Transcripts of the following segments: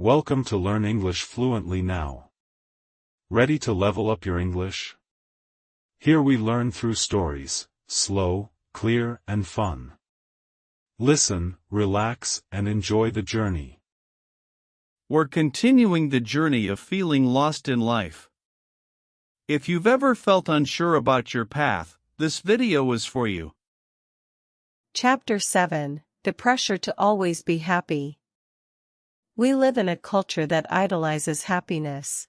Welcome to Learn English Fluently Now. Ready to level up your English? Here we learn through stories, slow, clear, and fun. Listen, relax, and enjoy the journey. We're continuing the journey of feeling lost in life. If you've ever felt unsure about your path, this video is for you. Chapter 7: The Pressure to Always Be Happy. We live in a culture that idolizes happiness.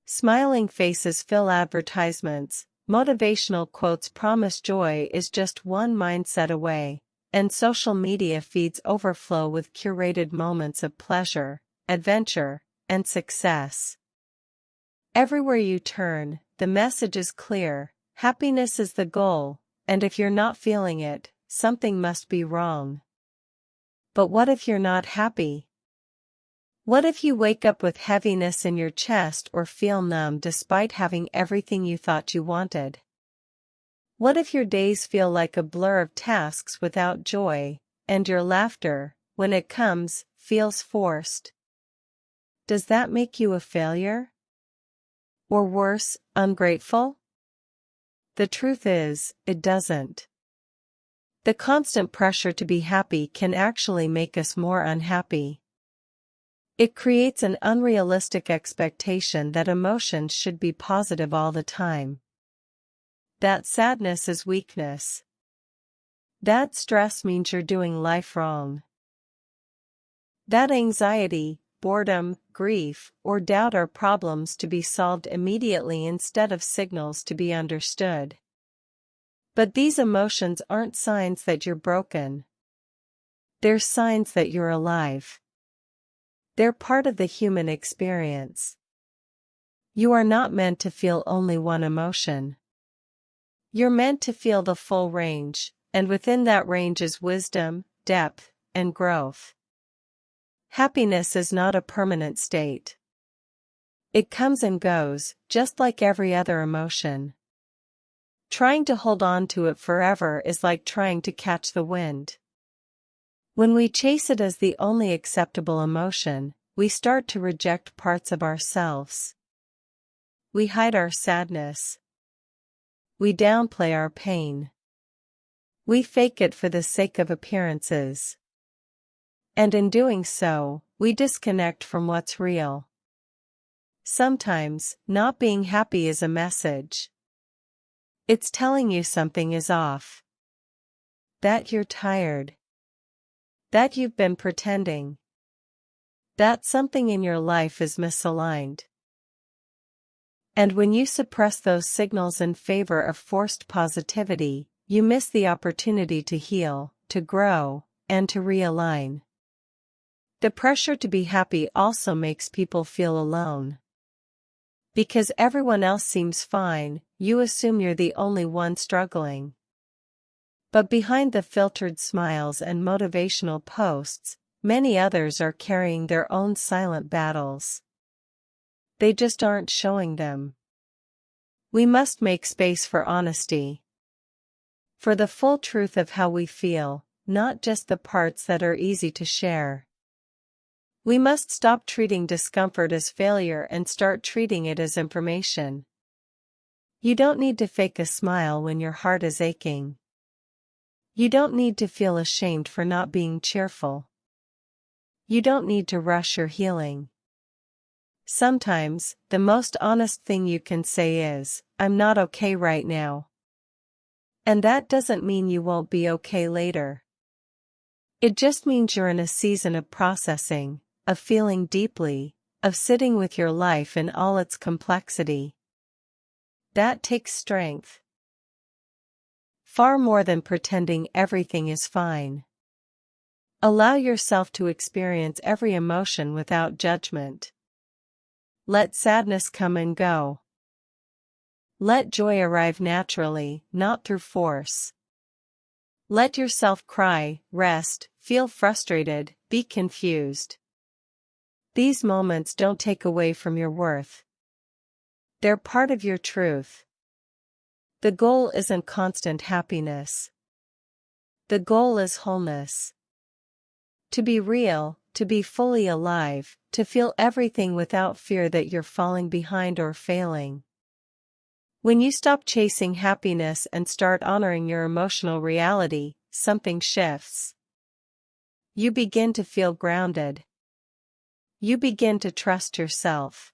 Smiling faces fill advertisements, motivational quotes promise joy is just one mindset away, and social media feeds overflow with curated moments of pleasure, adventure, and success. Everywhere you turn, the message is clear: happiness is the goal, and if you're not feeling it, something must be wrong. But what if you're not happy? What if you wake up with heaviness in your chest or feel numb despite having everything you thought you wanted? What if your days feel like a blur of tasks without joy, and your laughter, when it comes, feels forced? Does that make you a failure? Or worse, ungrateful? The truth is, it doesn't. The constant pressure to be happy can actually make us more unhappy. It creates an unrealistic expectation that emotions should be positive all the time. That sadness is weakness. That stress means you're doing life wrong. That anxiety, boredom, grief, or doubt are problems to be solved immediately instead of signals to be understood. But these emotions aren't signs that you're broken. They're signs that you're alive. They're part of the human experience. You are not meant to feel only one emotion. You're meant to feel the full range, and within that range is wisdom, depth, and growth. Happiness is not a permanent state. It comes and goes, just like every other emotion. Trying to hold on to it forever is like trying to catch the wind. When we chase it as the only acceptable emotion, we start to reject parts of ourselves. We hide our sadness. We downplay our pain. We fake it for the sake of appearances. And in doing so, we disconnect from what's real. Sometimes, not being happy is a message. It's telling you something is off. That you're tired. That you've been pretending. That something in your life is misaligned. And when you suppress those signals in favor of forced positivity, you miss the opportunity to heal, to grow, and to realign. The pressure to be happy also makes people feel alone. Because everyone else seems fine, you assume you're the only one struggling. But behind the filtered smiles and motivational posts, many others are carrying their own silent battles. They just aren't showing them. We must make space for honesty. For the full truth of how we feel, not just the parts that are easy to share. We must stop treating discomfort as failure and start treating it as information. You don't need to fake a smile when your heart is aching. You don't need to feel ashamed for not being cheerful. You don't need to rush your healing. Sometimes, the most honest thing you can say is, "I'm not okay right now." And that doesn't mean you won't be okay later. It just means you're in a season of processing, of feeling deeply, of sitting with your life in all its complexity. That takes strength. Far more than pretending everything is fine. Allow yourself to experience every emotion without judgment. Let sadness come and go. Let joy arrive naturally, not through force. Let yourself cry, rest, feel frustrated, be confused. These moments don't take away from your worth. They're part of your truth. The goal isn't constant happiness. The goal is wholeness. To be real, to be fully alive, to feel everything without fear that you're falling behind or failing. When you stop chasing happiness and start honoring your emotional reality, something shifts. You begin to feel grounded. You begin to trust yourself.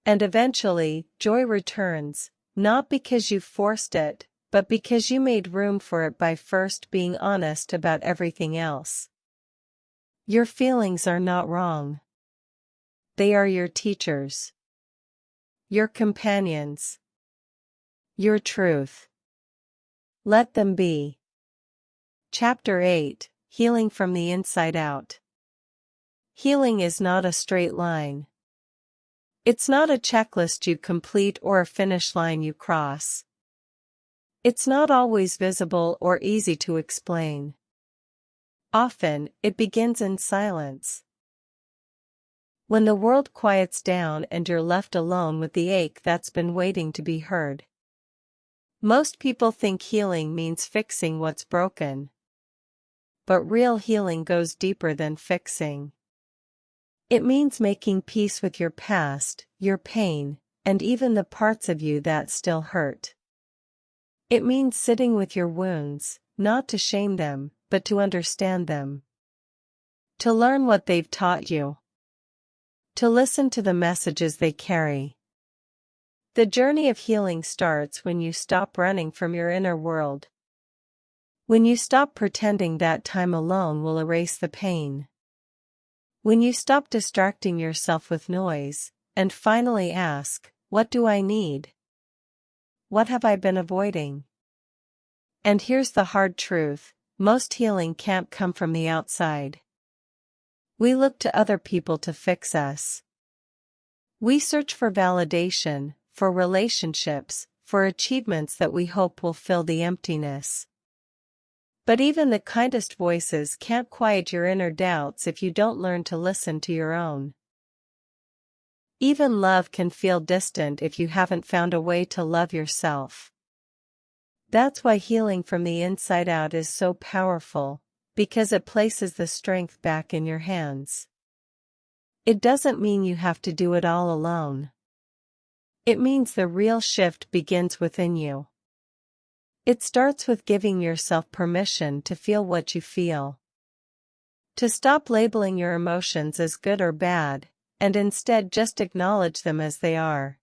And eventually, joy returns, not because you forced it, but because you made room for it by first being honest about everything else. Your feelings are not wrong. They are your teachers. Your companions. Your truth. Let them be. Chapter 8, Healing from the Inside Out. Healing is not a straight line. It's not a checklist you complete or a finish line you cross. It's not always visible or easy to explain. Often, it begins in silence. When the world quiets down and you're left alone with the ache that's been waiting to be heard. Most people think healing means fixing what's broken. But real healing goes deeper than fixing. It means making peace with your past, your pain, and even the parts of you that still hurt. It means sitting with your wounds, not to shame them, but to understand them. To learn what they've taught you. To listen to the messages they carry. The journey of healing starts when you stop running from your inner world. When you stop pretending that time alone will erase the pain. When you stop distracting yourself with noise, and finally ask, what do I need? What have I been avoiding? And here's the hard truth, most healing can't come from the outside. We look to other people to fix us. We search for validation, for relationships, for achievements that we hope will fill the emptiness. But even the kindest voices can't quiet your inner doubts if you don't learn to listen to your own. Even love can feel distant if you haven't found a way to love yourself. That's why healing from the inside out is so powerful, because it places the strength back in your hands. It doesn't mean you have to do it all alone. It means the real shift begins within you. It starts with giving yourself permission to feel what you feel. To stop labeling your emotions as good or bad, and instead just acknowledge them as they are.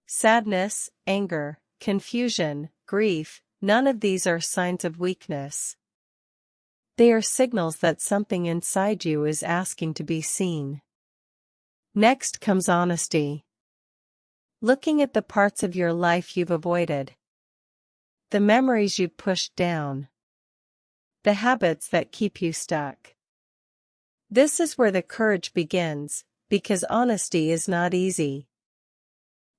Sadness, anger, confusion, grief, none of these are signs of weakness. They are signals that something inside you is asking to be seen. Next comes honesty. Looking at the parts of your life you've avoided. The memories you've pushed down. The habits that keep you stuck. This is where the courage begins, because honesty is not easy.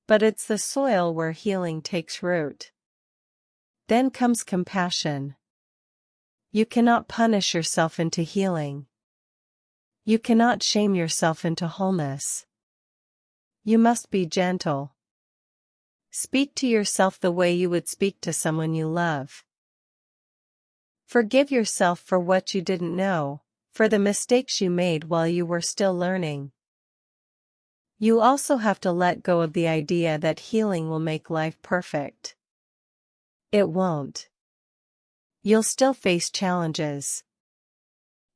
But it's the soil where healing takes root. Then comes compassion. You cannot punish yourself into healing. You cannot shame yourself into wholeness. You must be gentle. Speak to yourself the way you would speak to someone you love. Forgive yourself for what you didn't know, for the mistakes you made while you were still learning. You also have to let go of the idea that healing will make life perfect. It won't. You'll still face challenges.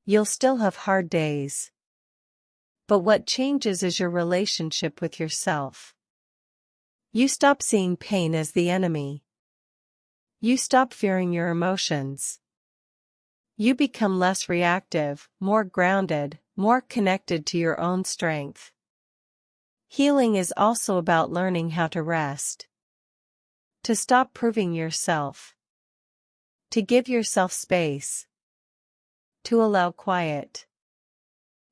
You'll still have hard days. But what changes is your relationship with yourself. You stop seeing pain as the enemy. You stop fearing your emotions. You become less reactive, more grounded, more connected to your own strength. Healing is also about learning how to rest. To stop proving yourself. To give yourself space. To allow quiet.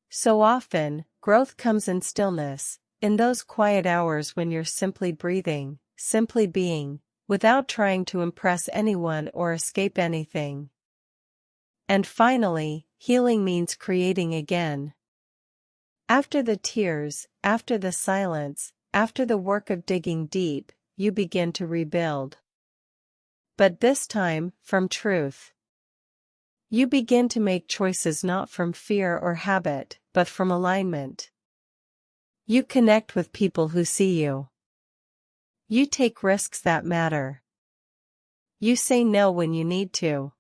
So often, growth comes in stillness, in those quiet hours when you're simply breathing, simply being, without trying to impress anyone or escape anything. And finally, healing means creating again. After the tears, after the silence, after the work of digging deep, you begin to rebuild. But this time, from truth. You begin to make choices not from fear or habit, but from alignment. You connect with people who see you. You take risks that matter. You say no when you need to.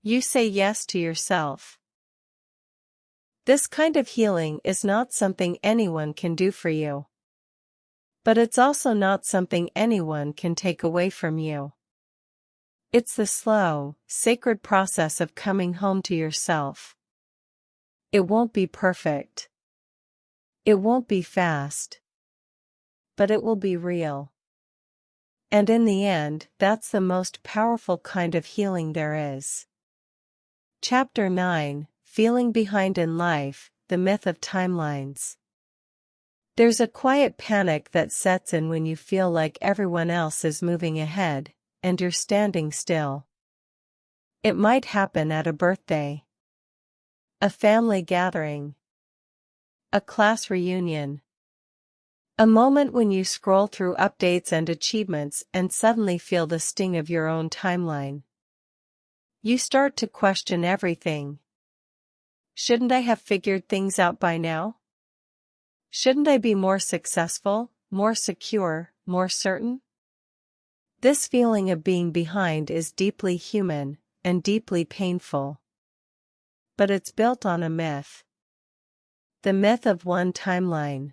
You say yes to yourself. This kind of healing is not something anyone can do for you. But it's also not something anyone can take away from you. It's the slow, sacred process of coming home to yourself. It won't be perfect. It won't be fast. But it will be real. And in the end, that's the most powerful kind of healing there is. Chapter 9, Feeling Behind in Life, The Myth of Timelines. There's a quiet panic that sets in when you feel like everyone else is moving ahead, and you're standing still. It might happen at a birthday, a family gathering, a class reunion. A moment when you scroll through updates and achievements and suddenly feel the sting of your own timeline. You start to question everything. Shouldn't I have figured things out by now? Shouldn't I be more successful, more secure, more certain? This feeling of being behind is deeply human and deeply painful. But it's built on a myth. The myth of one timeline.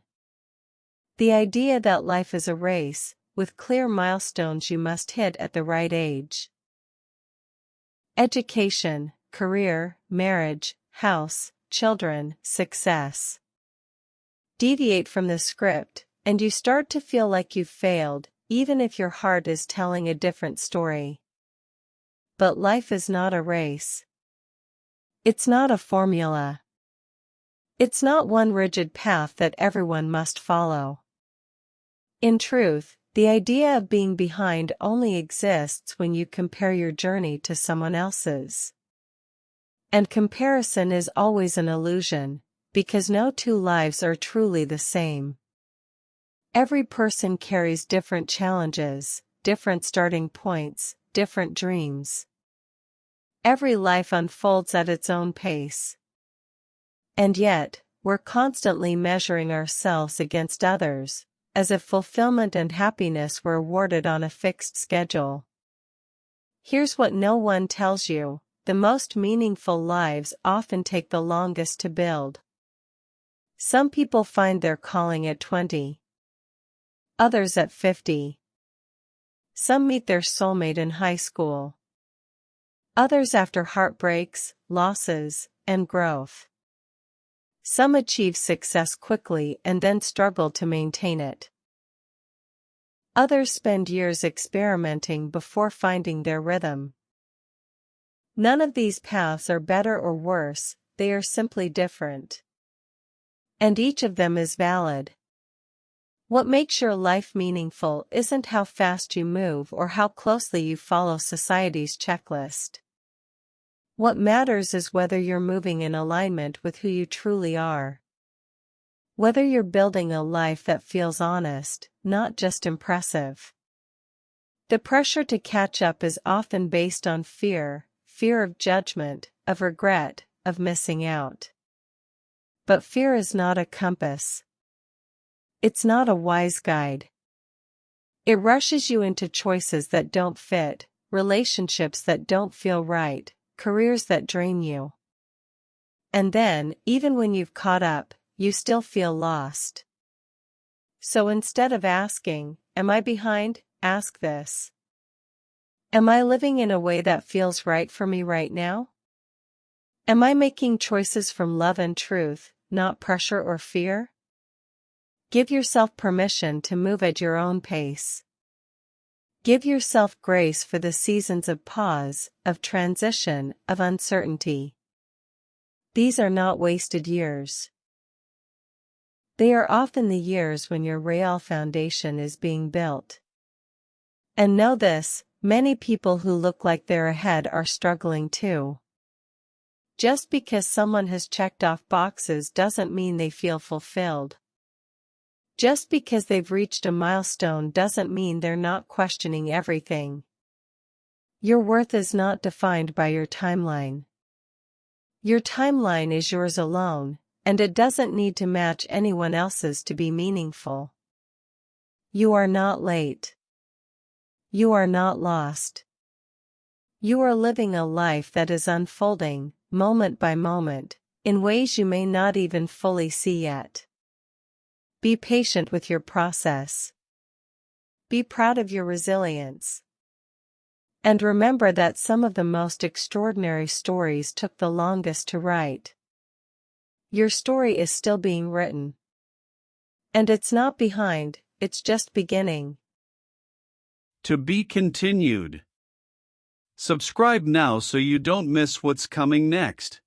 The idea that life is a race, with clear milestones you must hit at the right age. Education, career, marriage, house, children, success. Deviate from the script, and you start to feel like you've failed, even if your heart is telling a different story. But life is not a race. It's not a formula. It's not one rigid path that everyone must follow. In truth, the idea of being behind only exists when you compare your journey to someone else's. And comparison is always an illusion, because no two lives are truly the same. Every person carries different challenges, different starting points, different dreams. Every life unfolds at its own pace. And yet, we're constantly measuring ourselves against others, as if fulfillment and happiness were awarded on a fixed schedule. Here's what no one tells you: the most meaningful lives often take the longest to build. Some people find their calling at 20. Others at 50. Some meet their soulmate in high school. Others after heartbreaks, losses, and growth. Some achieve success quickly and then struggle to maintain it. Others spend years experimenting before finding their rhythm. None of these paths are better or worse, they are simply different. And each of them is valid. What makes your life meaningful isn't how fast you move or how closely you follow society's checklist. What matters is whether you're moving in alignment with who you truly are. Whether you're building a life that feels honest, not just impressive. The pressure to catch up is often based on fear of judgment, of regret, of missing out. But fear is not a compass. It's not a wise guide. It rushes you into choices that don't fit, relationships that don't feel right, careers that drain you. And then, even when you've caught up, you still feel lost. So instead of asking, "Am I behind?" ask this: am I living in a way that feels right for me right now? Am I making choices from love and truth, not pressure or fear? Give yourself permission to move at your own pace. Give yourself grace for the seasons of pause, of transition, of uncertainty. These are not wasted years. They are often the years when your real foundation is being built. And know this: many people who look like they're ahead are struggling too. Just because someone has checked off boxes doesn't mean they feel fulfilled. Just because they've reached a milestone doesn't mean they're not questioning everything. Your worth is not defined by your timeline. Your timeline is yours alone, and it doesn't need to match anyone else's to be meaningful. You are not late. You are not lost. You are living a life that is unfolding, moment by moment, in ways you may not even fully see yet. Be patient with your process. Be proud of your resilience. And remember that some of the most extraordinary stories took the longest to write. Your story is still being written. And it's not behind, it's just beginning. To be continued. Subscribe now so you don't miss what's coming next.